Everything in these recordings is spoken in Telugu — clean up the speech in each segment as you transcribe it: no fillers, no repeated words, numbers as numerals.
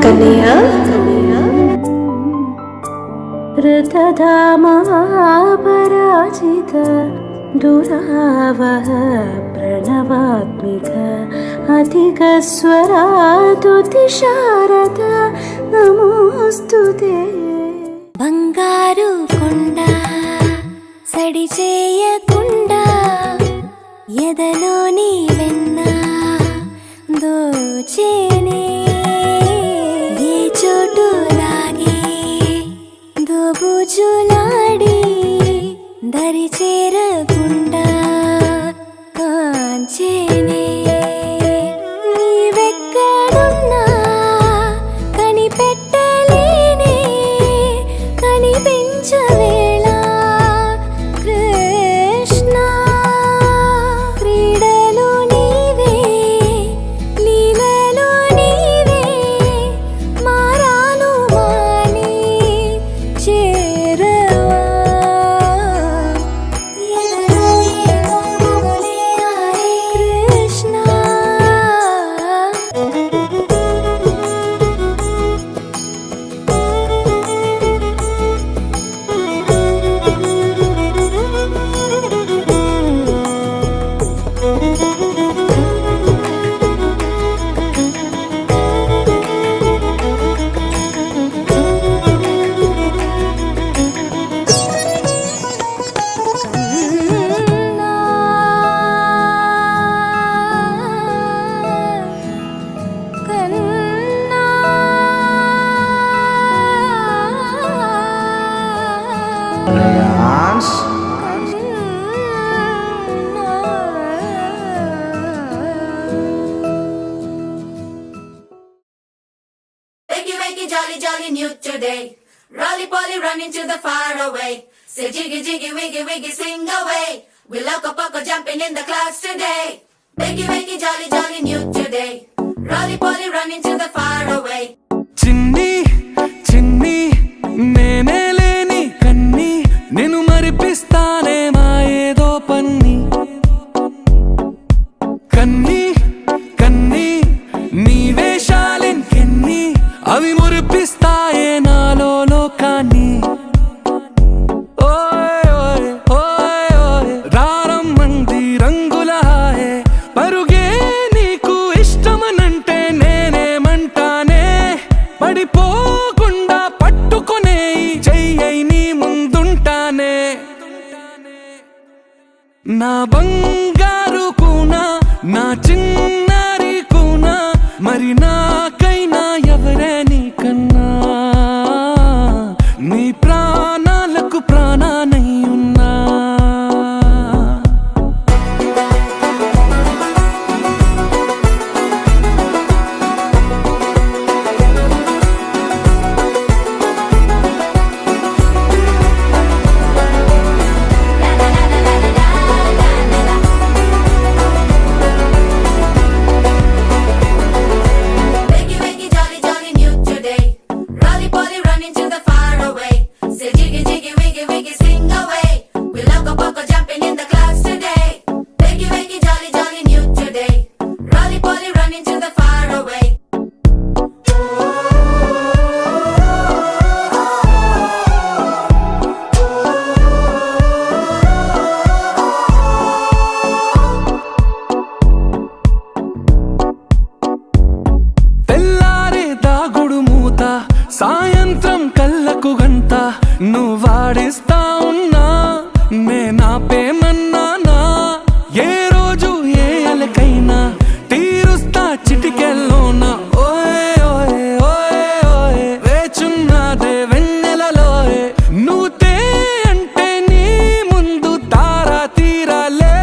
కన్నయ్య ऋतधामवापराजित दुरावह प्रणवात्मिक अधिकस्वरातुतिशारद नमोस्तुते బంగారు కొండ సడి చేయకుండా ఎదలోని వెన్న దోచేనే ఏ చోటు లాగే దోబుజులాడి దరి చేరకుండా కాంచేనే నీవెక్కడున్నా కనిపెట్టలేనే కనిపించవేళ కృష్ణ క్రీడలు నీవే లీలలు నీవే మారాను మాని చేరవా ఎదలో ఏదో మొదలే ఆరే Krishna Wakey, wakey, jolly, jolly, new today. Rolly poly, running to the far away. Say jiggy, jiggy, wiggy, wiggy, sing away. We loco poco jumping in the clouds today. Wakey, wakey, jolly, jolly, new today. Rolly poly, running to the far away. చిన్ని చిన్ని నేనే లేని కన్ని నేను మరిపిస్తానే మా ఏదో పన్ని కన్ని కన్ని నీ వేషాలెన్ని అవి మురిపిస్తాయే నాలో లోకాన్ని ఓయ్ ఓయ్ ఓయ్ ఓయ్ రారమ్మంది రంగుల హాయే పరుగే నీకు ఇష్టమనంటే నేనేమంటానే పడిపోకుండా పట్టుకునే చెయ్యై నీ ముందుంటానే నా బంగారు కూనా నా చిన్నారి కూనా మరి నాకైనా ఎవరే నీకన్నా నీ ప్రాణాలకు ప్రాణానై ఉన్నా Wakey, wakey, jolly, jolly, new today. Rolly poly, running to the far away. Say jiggy, jiggy, wiggy, wiggy, sing away. We loco poco jumping in the clouds today. Wakey, wakey, jolly, jolly, new today. Rolly poly, running to the far away. తెల్లారే దాగుడు మూత సాయంత్రం కళ్ళకు గంట నువ్వాడిస్తా ఉన్నా నేనాపేమన్నానా ఏ రోజు ఏ అలకైనా తీరుస్తా చిటికెల్లోనా ఓయ్ ఓయ్ ఓయ్ ఓయ్ వేచున్నాదే వెన్నెలలోయే నువ్వుతే అంటే నీ ముందు తారా తీరాలే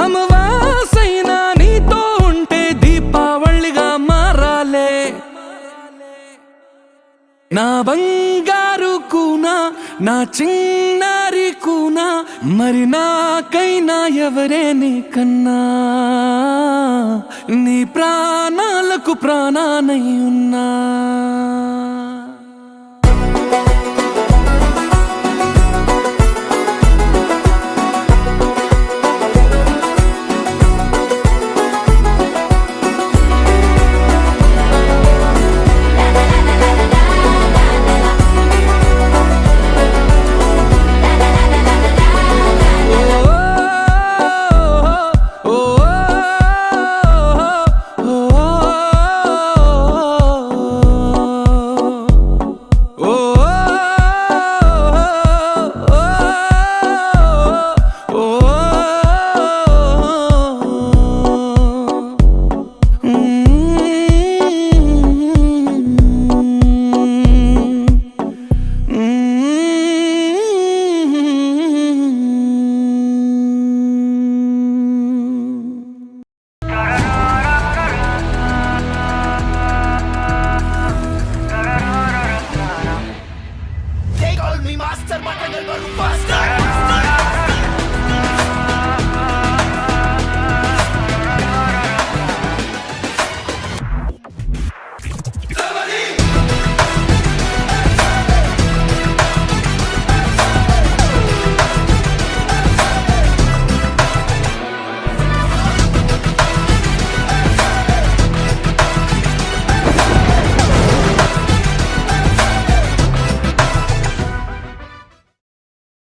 అమవాసైనా నీతో ఉంటే దీపావళిగా మారాలే నా బంగారు కూనా నా చిన్నారి కూనా మరి నాకైనా ఎవరే నీకన్నా నీ ప్రాణాలకు ప్రాణానై ఉన్నా